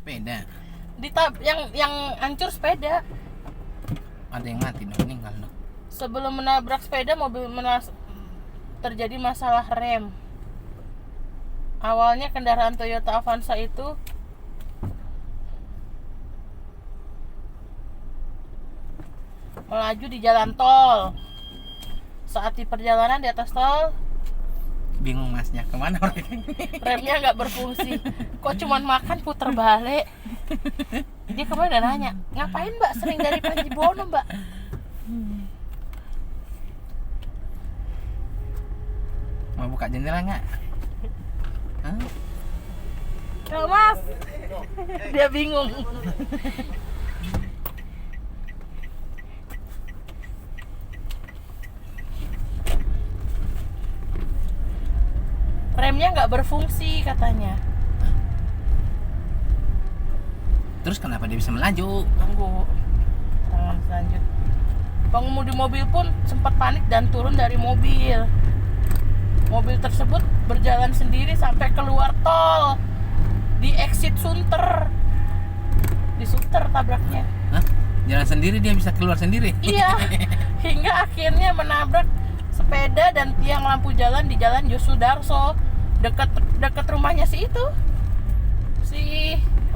sepeda. Yang hancur sepeda. Ada yang mati dong, meninggal dong. Sebelum menabrak sepeda, terjadi masalah rem. Awalnya kendaraan Toyota Avanza itu melaju di jalan tol. Saat di perjalanan di atas tol, Bingung masnya kemana orangnya. remnya nggak berfungsi. Kok cuman makan puter balik? Dia kemarin udah nanya, ngapain mbak sering dari Panjibono mbak? Mau buka jendela nggak? Hah? Nggak mas. Dia bingung. Remnya nggak berfungsi katanya. Terus kenapa dia bisa melaju? Tunggu. Tangan lanjut. Pengemudi mobil pun sempat panik dan turun dari mobil. Mobil tersebut berjalan sendiri sampai keluar tol di exit Sunter. Di Sunter tabraknya. Hah? Jalan sendiri dia bisa keluar sendiri? Iya. Hingga akhirnya menabrak sepeda dan tiang lampu jalan di Jalan Yosudarso, dekat rumahnya si itu. Si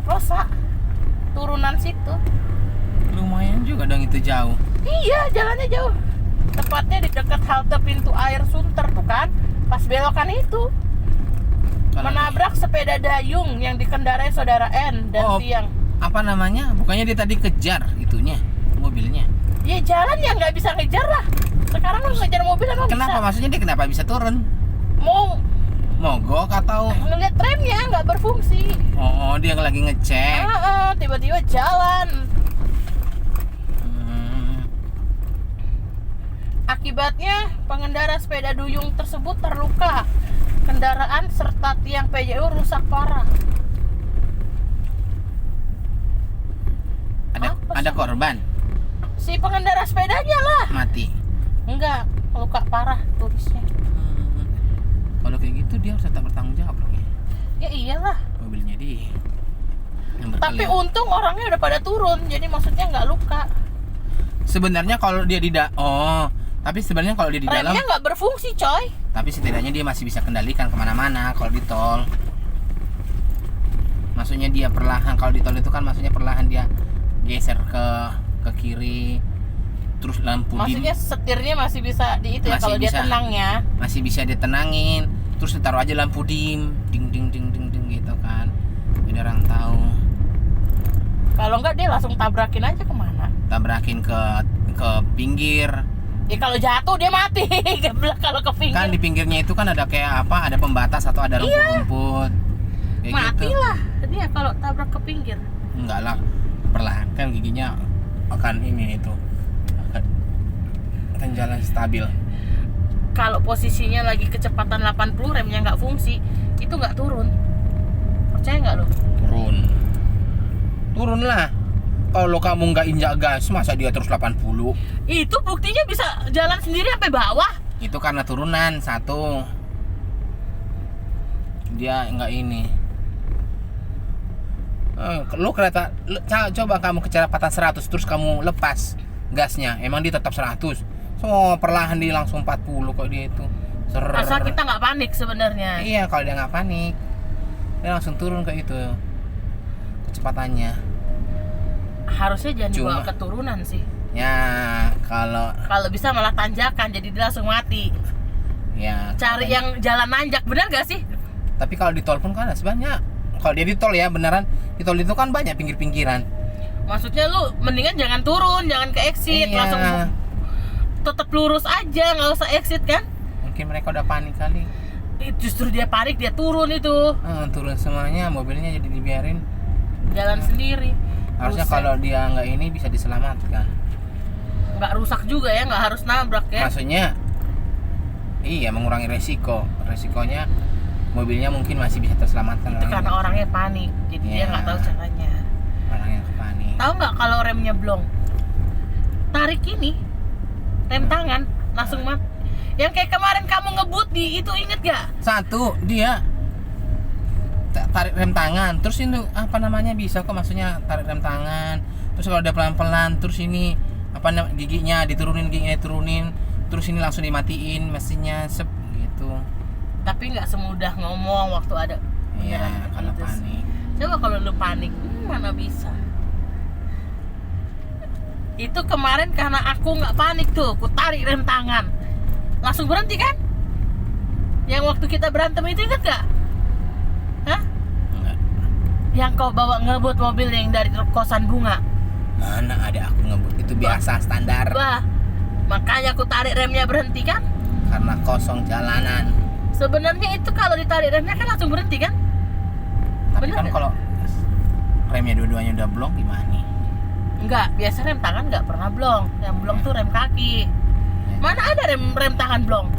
Rosa. Turunan situ. Lumayan juga dong itu jauh. Iya, jalannya jauh. Tepatnya di dekat halte pintu air Sunter tuh kan. Pas belokan itu. Menabrak sepeda dayung yang dikendarai saudara N dan tiang. Apa namanya? Bukannya dia tadi kejar itunya, mobilnya. Ya jalan ya nggak bisa ngejar lah. Sekarang lu ngejar mobil emang Kenapa? bisa. Maksudnya dia kenapa bisa turun? Mau Mogok atau? ngeliat remnya nggak berfungsi. Oh, dia lagi ngecek. Tiba-tiba jalan. Akibatnya pengendara sepeda duyung tersebut terluka. Kendaraan serta tiang PJU rusak parah. Ada korban Si pengendara sepedanya lah. mati. Enggak, luka parah tulisnya. Kalau kayak gitu dia harus tetap bertanggung jawab dong ya. Ya iyalah. Mobilnya dia. Tapi untung orangnya udah pada turun, jadi maksudnya nggak luka. Sebenarnya kalau dia tapi sebenarnya kalau dia di dalam, Remnya nggak berfungsi, coy. tapi setidaknya dia masih bisa kendalikan kemana-mana kalau di tol. Maksudnya dia perlahan, kalau di tol itu kan maksudnya perlahan dia geser ke kiri, terus lampu Maksudnya setirnya masih bisa di itu ya, Masih kalau dia bisa. tenang ya. masih bisa ditenangin, terus ditaruh aja lampu dim, ding ding ding ding ding gitu kan. Jadi orang tahu. Kalau nggak dia langsung tabrakin aja kemana. Tabrakin ke pinggir. Ya kalau jatuh dia mati. Kalau ke pinggir Kan di pinggirnya itu kan ada kayak apa? Ada pembatas atau ada rumput-rumput. Kayak mati gitu. lah dia kalau tabrak ke pinggir. Enggak lah, perlahan kan giginya akan itu akan jalan stabil. Kalau posisinya lagi kecepatan 80, remnya nggak fungsi, itu nggak turun. Percaya nggak lo? Turun lah. Kalau kamu nggak injak gas, masa dia terus 80? Itu buktinya bisa jalan sendiri sampai bawah. Itu karena turunan satu. Dia nggak ini. Lu kereta, coba kamu kecepatan 100 terus kamu lepas gasnya, emang dia tetap 100. So perlahan dia langsung 40 kok dia itu. Asal kita nggak panik sebenarnya. Iya, kalau dia nggak panik, dia langsung turun ke itu kecepatannya. Harusnya jangan dibawa keturunan sih. Ya kalau bisa malah tanjakan, jadi dia langsung mati. ya Cari yang jalan nanjak, benar gak sih? Tapi kalau di tol pun kan ada sebanyak. Kalau dia di tol ya beneran, di tol itu kan banyak pinggir-pinggiran. Maksudnya lu mendingan jangan turun, jangan ke exit, Iya. langsung tetap lurus aja, nggak usah exit kan? Mungkin mereka udah panik kali. Justru dia panik, dia turun itu. Turun semuanya, mobilnya jadi dibiarin Jalan sendiri. harusnya Buset. kalau dia nggak ini bisa diselamatkan. Nggak rusak juga ya, nggak harus nabrak ya. Maksudnya iya, mengurangi resikonya mobilnya mungkin masih bisa terselamatkan. Itu karena orangnya panik, jadi dia Iya. nggak tahu caranya. orang yang panik. Tahu nggak kalau remnya blong? Tarik ini, rem tangan langsung mati. Yang kayak kemarin kamu ngebut di itu, inget gak? Satu dia tarik rem tangan, terus ini apa namanya bisa kok, maksudnya tarik rem tangan, terus kalau udah pelan-pelan, terus ini apa namanya giginya diturunin, terus ini langsung dimatiin mesinnya gitu. Tapi nggak semudah ngomong waktu ada Iya, beneran karena gitu sih. panik. Coba kalau lu panik, mana bisa. Itu kemarin karena aku nggak panik tuh, aku tarik rem tangan, langsung berhenti kan? Yang waktu kita berantem itu ingat gak? Hah? Enggak. Yang kau bawa ngebut mobil yang dari kosan bunga. Mana ada aku ngebut, itu biasa standar. Bah, makanya aku tarik remnya berhenti kan? Karena kosong jalanan. Sebenarnya itu kalau ditarik remnya kan langsung berhenti kan? Tapi Bener kan nggak? kalau remnya dua-duanya udah blong gimana? Enggak, biasa rem tangan nggak pernah blong. Yang blong tuh rem kaki. Mana ada rem tangan blong?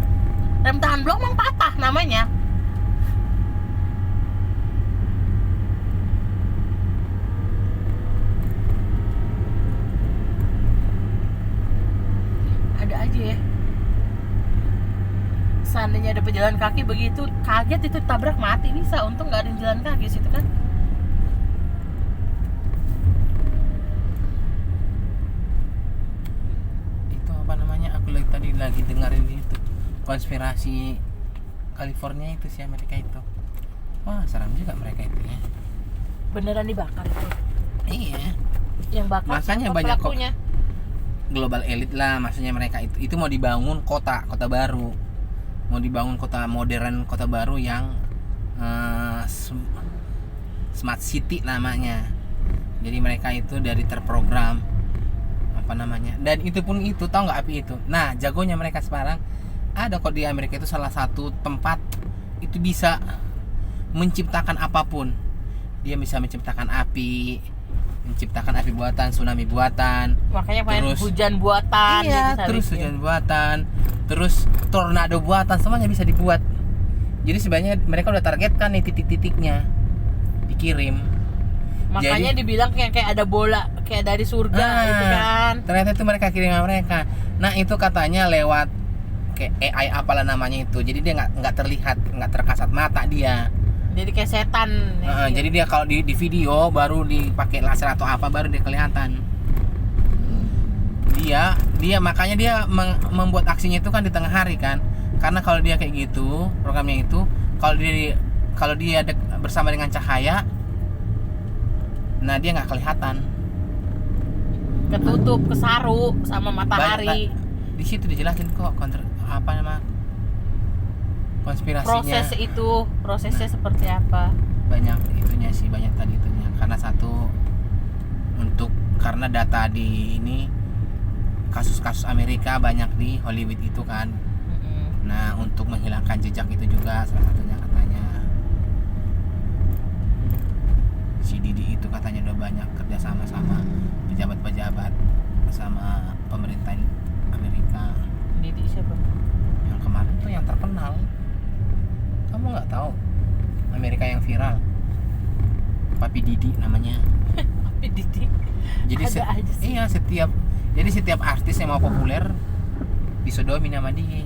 Rem tangan blong memang patah namanya. Ada aja ya. Seandainya ada pejalan kaki begitu, kaget itu tabrak mati bisa. Untung nggak ada jalan kaki situ kan. Itu apa namanya, aku lagi dengerin itu konspirasi California itu, si Amerika itu. Wah, seram juga mereka itu ya. Beneran dibakar itu. Iya, Yang bakar Makanya siapa banyak kok. pelakunya? global elite lah, maksudnya mereka itu mau dibangun kota baru, mau dibangun kota modern, kota baru yang smart city namanya. Jadi mereka itu dari terprogram apa namanya, dan itu pun itu tahu nggak api itu. Nah, jagonya mereka sekarang ada kok di Amerika itu, salah satu tempat itu bisa menciptakan apapun. Dia bisa menciptakan api buatan, tsunami buatan, Makanya main terus hujan buatan. iya, dia bisa terus bikin. hujan buatan, terus tornado buatan, semuanya bisa dibuat. Jadi sebenarnya mereka udah targetkan nih titik-titiknya dikirim. Makanya dibilang kayak ada bola kayak dari surga gitu kan. Ternyata itu mereka kirim sama mereka. Nah, itu katanya lewat kayak AI apalah namanya itu. Jadi dia nggak terlihat, nggak terkasat mata dia. Jadi kayak setan. Jadi dia kalau di video baru dipakai laser atau apa baru dia kelihatan. Dia makanya dia membuat aksinya itu kan di tengah hari kan. Karena kalau dia kayak gitu, programnya itu kalau dia bersama dengan cahaya, nah dia nggak kelihatan. Ketutup, kesaru sama matahari. Di situ dijelasin kok apa nama konspirasinya. Prosesnya seperti apa? Banyak itunya sih, banyak tadi itunya. Karena karena data di ini kasus-kasus Amerika banyak di Hollywood itu kan. Nah, untuk menghilangkan jejak itu juga salah satunya katanya. Si Didi itu katanya udah banyak kerja sama pejabat-pejabat sama pemerintah Amerika. Didi siapa? Yang kemarin tuh yang terkenal. Kamu nggak tahu? Amerika yang viral. Papi Didi namanya. Tapi Didi. Jadi Ada aja sih. iya, setiap artis yang mau populer disodomin sama dia.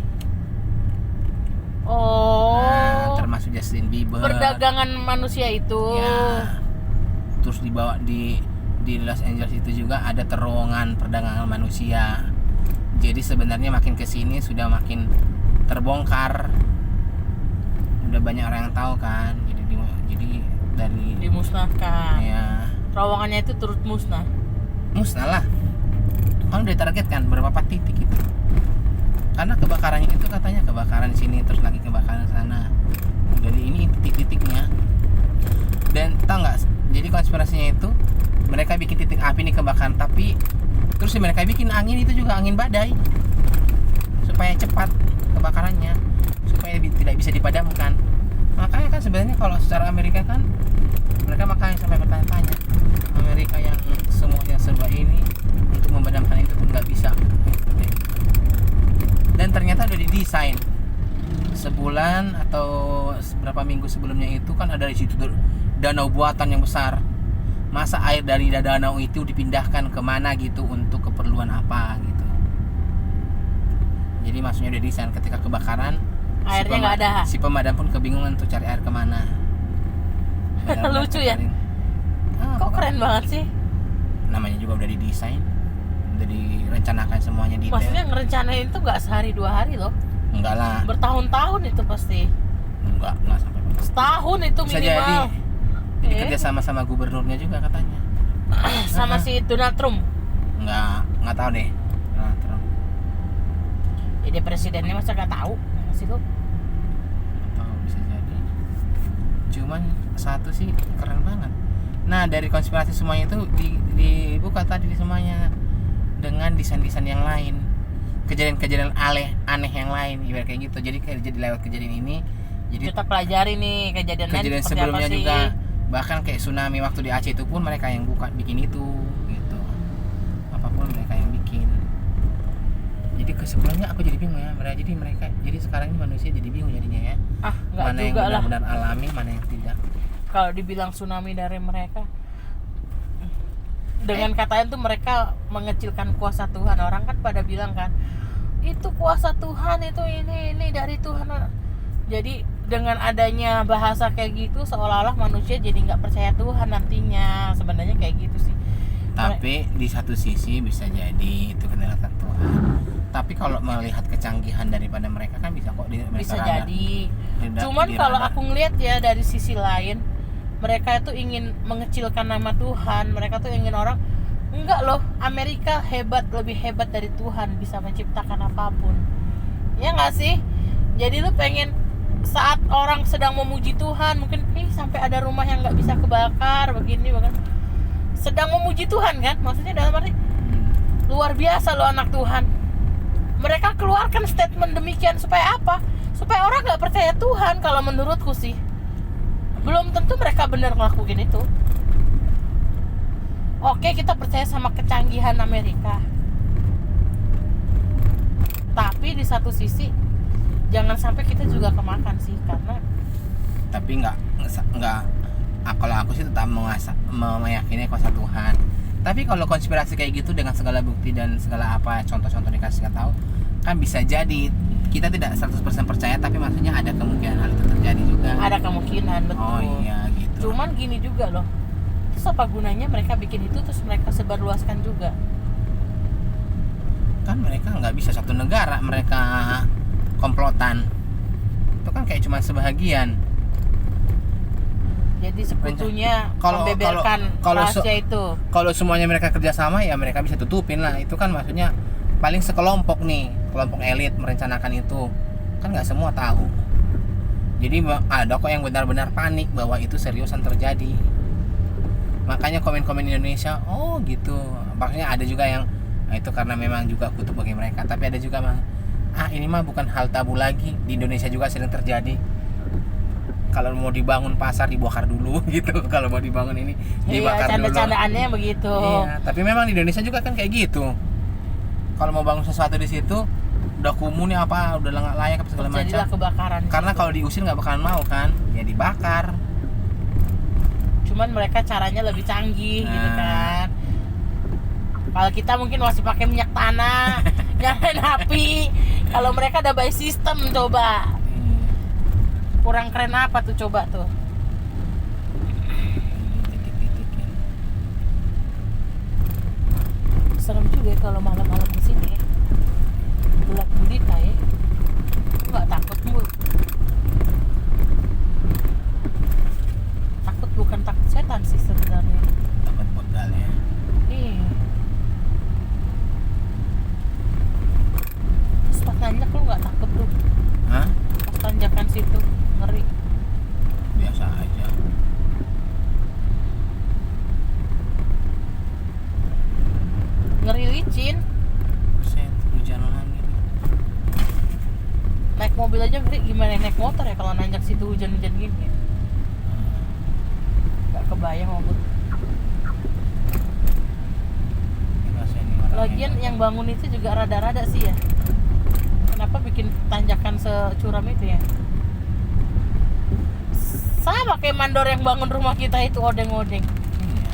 Oh. Nah, termasuk Justin Bieber. Perdagangan manusia itu. Ya. Terus dibawa di Los Angeles itu juga ada terowongan perdagangan manusia. Jadi sebenarnya makin kesini sudah makin terbongkar. Udah banyak orang yang tahu kan. Jadi dari Dimusnahkan. ya Terowongannya itu turut musnah. musnah lah. Kan udah targetkan berapa titik itu. Karena kebakarannya itu katanya kebakaran di sini terus lagi kebakaran sana. Jadi ini titik-titiknya. Dan tahu nggak? Jadi konspirasinya itu mereka bikin titik api nih kebakaran, tapi terus mereka bikin angin itu juga angin badai supaya cepat kebakarannya, supaya tidak bisa dipadamkan. Makanya kan sebenarnya kalau secara Amerika kan mereka makanya sampai bertanya-tanya, Amerika yang semuanya serba ini untuk memadamkan itu pun nggak bisa. Dan ternyata udah didesain sebulan atau beberapa minggu sebelumnya itu kan ada di situ danau buatan yang besar. Masa air dari danau itu dipindahkan kemana gitu untuk keperluan apa gitu. Jadi maksudnya udah desain ketika kebakaran Airnya nggak ada. si pemadam pun kebingungan untuk cari air kemana. Benar-benar Lucu ya? kering. Kok keren banget sih? Namanya juga udah didesain, udah direncanakan semuanya detail. Maksudnya ngerencanain itu nggak sehari 2 hari loh. Enggak lah, Bertahun-tahun itu pasti. enggak sampai. Setahun itu Bisa minimal. jadi kerja sama gubernurnya juga katanya. Sama si Donald Trump. Enggak tahu deh. Nah, terus Ya dia presidennya masa nggak tahu sih tuh. atau bisa jadi. Cuman satu sih keren banget. Nah, dari konspirasi semuanya itu dibuka tadi di semuanya dengan desain-desain yang lain. Kejadian-kejadian aneh yang lain ibarat kayak gitu. Jadi lewat kejadian ini jadi Kita pelajari nih kejadiannya kejadian seperti sebelumnya apa sih. juga, bahkan kayak tsunami waktu di Aceh itu pun mereka yang bikin itu gitu. Apapun mereka yang bikin. Jadi kesimpulannya aku jadi bingung ya. Jadi sekarang ini manusia jadi bingung jadinya ya. Nggak Mana yang juga lah. benar-benar alami, mana yang tidak. Kalau dibilang tsunami dari mereka, dengan katanya tuh mereka mengecilkan kuasa Tuhan. Orang kan pada bilang kan, itu kuasa Tuhan, itu ini dari Tuhan. Jadi dengan adanya bahasa kayak gitu seolah-olah manusia jadi nggak percaya Tuhan nantinya. Sebenarnya kayak gitu sih. Tapi di satu sisi bisa jadi itu kendalikan Tuhan. Tapi kalau melihat kecanggihan daripada mereka kan bisa kok Bisa jadi. Cuman kalau aku ngelihat ya dari sisi lain, mereka itu ingin mengecilkan nama Tuhan. Mereka tuh ingin orang, enggak loh, Amerika hebat, lebih hebat dari Tuhan, bisa menciptakan apapun. Ya nggak sih? Jadi lu pengen saat orang sedang memuji Tuhan, mungkin sampai ada rumah yang nggak bisa kebakar begini bahkan sedang memuji Tuhan kan, maksudnya dalam arti luar biasa loh anak Tuhan. Mereka keluarkan statement demikian supaya apa? Supaya orang nggak percaya Tuhan. Kalau menurutku sih belum tentu mereka benar ngelakuin itu. Oke, kita percaya sama kecanggihan Amerika, tapi di satu sisi jangan sampai kita juga kemakan sih, karena tapi nggak kalau aku sih tetap meyakini kuasa Tuhan. Tapi kalau konspirasi kayak gitu dengan segala bukti dan segala apa contoh-contoh dikasih tahu, kan bisa jadi kita tidak 100% percaya, tapi maksudnya ada kemungkinan hal itu terjadi juga. ada kemungkinan, betul. Oh iya gitu. Cuman gini juga loh, terus apa gunanya mereka bikin itu terus mereka sebarluaskan juga? Kan mereka nggak bisa satu negara mereka komplotan. Itu kan kayak cuma sebahagian. Jadi sekutunya Kalau- membeberkan kalau- rahasia itu. Kalau semuanya mereka kerjasama ya mereka bisa tutupin lah. Itu kan maksudnya paling sekelompok nih, kelompok elit merencanakan itu. Kan nggak semua tahu. Jadi ada kok yang benar-benar panik bahwa itu seriusan terjadi. Makanya komen-komen Indonesia, oh gitu. Maksudnya ada juga yang itu karena memang juga kutuk bagi mereka. Tapi ada juga ini mah bukan hal tabu lagi. Di Indonesia juga sering terjadi. Kalau mau dibangun pasar dibongkar dulu gitu. Kalau mau dibangun ini Iya, dibakar dulu. canda-candaannya begitu. Iya, tapi memang di Indonesia juga kan kayak gitu. Kalau mau bangun sesuatu di situ, udah kumuh nih apa, udah nggak layak apa segala macam. Jadilah kebakaran. Karena kalau diusir nggak bakalan mau kan, ya dibakar. Cuman mereka caranya lebih canggih gitu Nah. kan. Kalau kita mungkin masih pakai minyak tanah, nyalain api. Kalau mereka ada by system, coba. Kurang keren apa tuh, coba tuh. Titik-titikin. Serem juga ya kalau malam-malam di sini ya. Gelap gulita ya. Nggak takut, Bu? Takut, bukan takut setan sih sebenarnya. Takut begal ya. Iya. Terus pas nanjak lu nggak takut tuh? Hah? Pas tanjakan situ ngeri. Biasa aja. Ngeri licin. Buset, hujan lagi. Naik mobil aja ngeri, gimana naik motor ya kalau nanjak situ hujan-hujan gini ya? Gak kebayang mobil. Biasa ini orang Lagian yang bangun itu juga rada-rada sih ya. Kenapa bikin tanjakan securam itu ya? Sama kayak mandor yang bangun rumah kita itu odeng-odeng. Iya.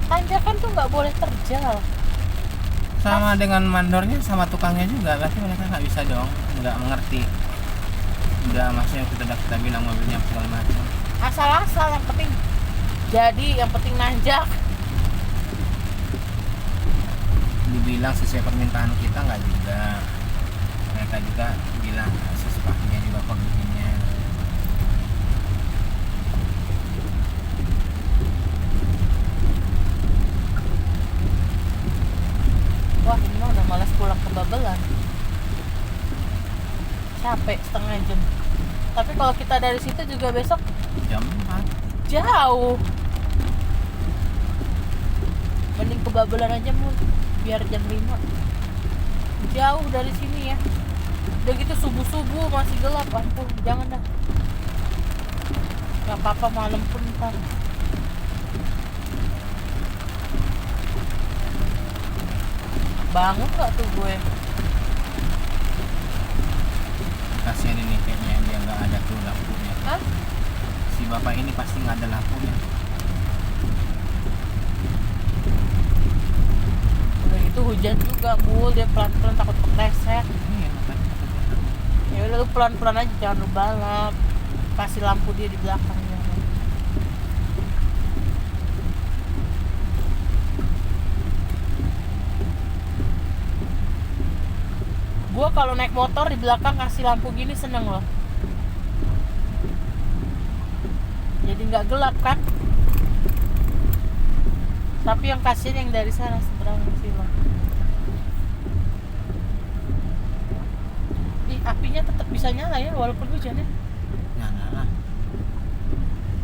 Tanjakan tuh nggak boleh terjal. Sama dengan mandornya, sama tukangnya juga. Berarti mereka nggak bisa dong, nggak mengerti. Udah maksudnya kita bilang mobilnya segala macam. asal-asal, yang penting jadi, yang penting nanjak. Dibilang sesuai permintaan kita nggak juga, mereka juga bilang sesuainya juga kondisinya. Wah, ini mah udah malas pulang ke Babelan, capek setengah jam. Tapi kalau kita dari situ juga besok Jam 4. jauh, mending ke Babelan aja Mul, biar jam 5. Jauh dari sini ya. Udah gitu subuh-subuh masih gelap, ampun, jangan dah. Gak apa-apa malam pun ntar. Bangun gak tuh gue? Kasihan ini kayaknya dia nggak ada tuh lampunya. Hah? Si bapak ini pasti nggak ada lampunya. Udah gitu hujan juga Mul, dia pelan-pelan takut kepleset. Iya, makanya kata dia. Ya udah lu pelan-pelan aja, jangan lu balap. Kasih lampu dia di belakangnya. Gua kalau naik motor di belakang kasih lampu gini seneng loh. Jadi nggak gelap kan? Tapi yang kasihan yang dari sana seberang silang. Ih, apinya tetap bisa nyala ya walaupun hujan ya. Nyala lah.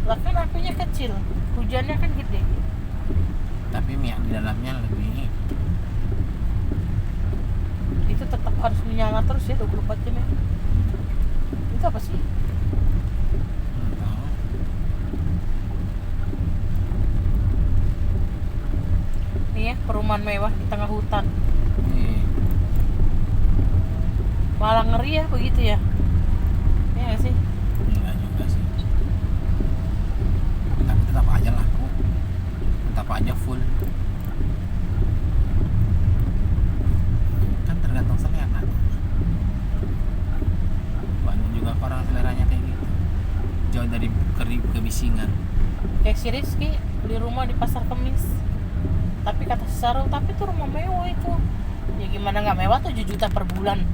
Lah kan apinya kecil, hujannya kan gede. Tapi minyak di dalamnya lebih. Itu tetap harus menyala terus ya 24 jam ya. Itu apa sih? Nggak tahu. Nih ya, perumahan mewah di tengah hutan. Iya. Malah ngeri ya begitu ya. Iya nggak sih? Enggak juga sih. Tapi tetap aja laku. Tetap aja full. Kan tergantung selera. Banyak juga orang seleranya kayak gitu. Jauh dari kebisingan. Kayak si Rizky beli rumah di Pasar Kemis. Tapi kata si Sarul, tapi itu rumah mewah itu. Ya gimana nggak mewah, 7 juta per bulan.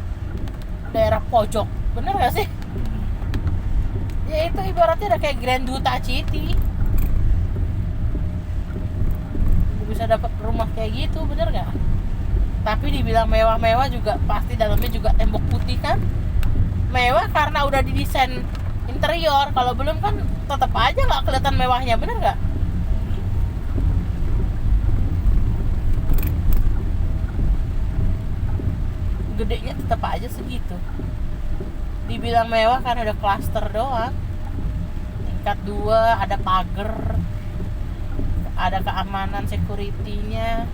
Daerah pojok, bener gak sih? Ya itu ibaratnya udah kayak Grand Duta City. Lu bisa dapat rumah kayak gitu, bener gak? Tapi dibilang mewah-mewah juga pasti dalamnya juga tembok putih kan? Mewah karena udah didesain interior. Kalau belum kan tetap aja nggak kelihatan mewahnya, bener gak? Gedenya tetap aja segitu. Dibilang mewah karena ada klaster doang. Tingkat 2, ada pagar, ada keamanan security-nya.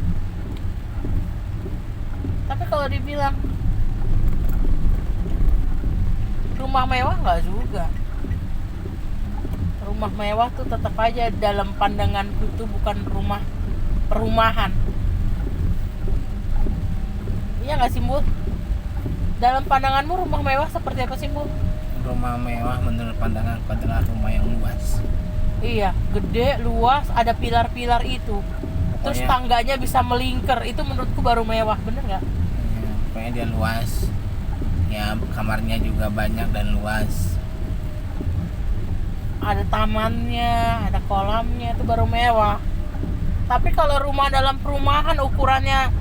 Tapi kalau dibilang rumah mewah nggak juga. Rumah mewah tuh tetap aja dalam pandanganku tuh bukan rumah perumahan. Iya nggak sih Mbak? Dalam pandanganmu rumah mewah seperti apa sih Bu? Rumah mewah menurut pandanganku adalah rumah yang luas. Iya, gede, luas, ada pilar-pilar itu. Terus Pokoknya- tangganya bisa melingkar. Itu menurutku baru mewah, bener nggak? Ya, pokoknya dia luas. Ya kamarnya juga banyak dan luas. Ada tamannya, ada kolamnya, itu baru mewah. Tapi kalau rumah dalam perumahan ukurannya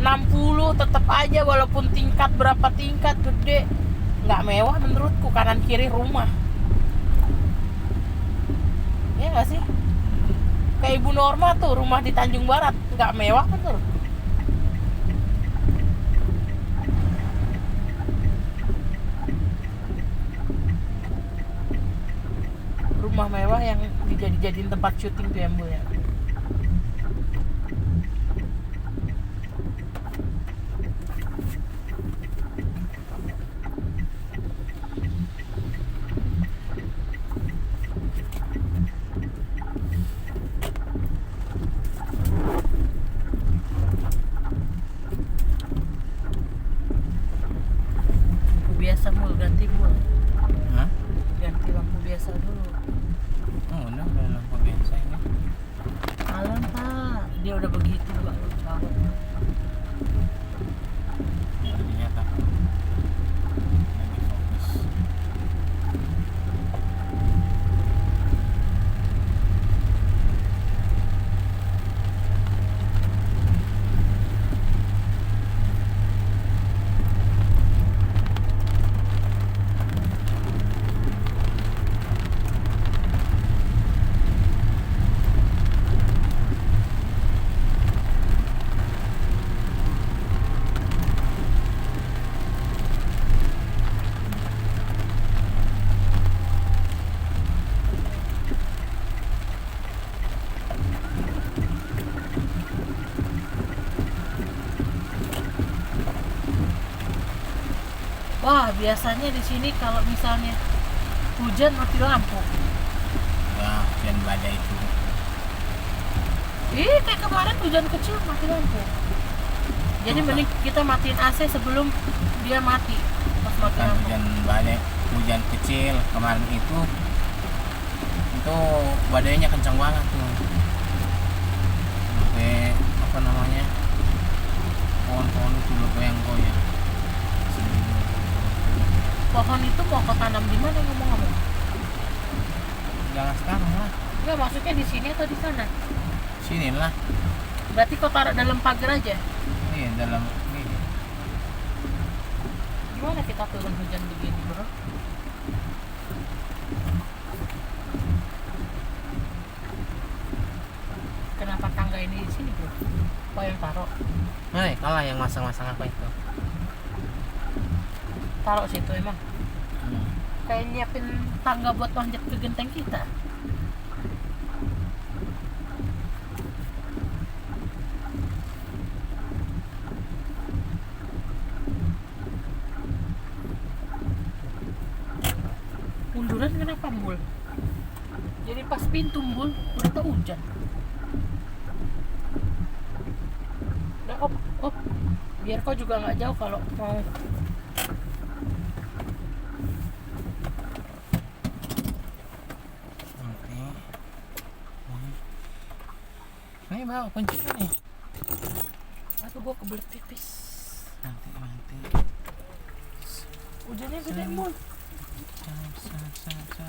60 tetap aja walaupun tingkat berapa tingkat gede, nggak mewah menurutku. Kanan kiri rumah. Ya nggak sih? Kayak Ibu Norma tuh rumah di Tanjung Barat, nggak mewah bener. Rumah mewah yang dijadiin tempat syuting tuh ya Bu ya. Lampu biasa Mul, ganti Mul. Hah? Ganti lampu biasa dulu. dia udah begitu Bang, lu tahu. Jadinya takut. Lagi fokus. Wah, biasanya di sini kalau misalnya hujan mati lampu. Ya, hujan badai itu. Ih, kayak kemarin hujan kecil mati lampu. Jadi Tuh, mending kita matiin AC sebelum dia mati. Pas mati Bukan lampu. hujan badai, hujan kecil kemarin itu badainya kencang banget tuh. Sampai apa namanya? Pohon-pohon itu bergoyang-goyang. Pohon itu mau kau tanam di mana ngomong-ngomong? Jangan sekarang lah. Enggak, maksudnya di sini atau di sana? Sini lah. Berarti kau taruh dalam pagar aja. Iya, dalam ini. Gimana kita turun hujan begini, bro? Kenapa tangga ini di sini, bro? Kau yang taruh? Mana kalah yang masang-masang apa itu? Taruh situ emang. Hmm. Kayak nyiapin tangga buat manjat ke genteng kita. Munduran kenapa, Mbul? Jadi pas pintu, Mbul, udah tau hujan. Udah, op. Biar kau juga nggak jauh kalau mau. Ini bawa kuncinya nih. Aduh, gua kebelet pipis. Nanti. Hujannya gede, Mbul. Sa.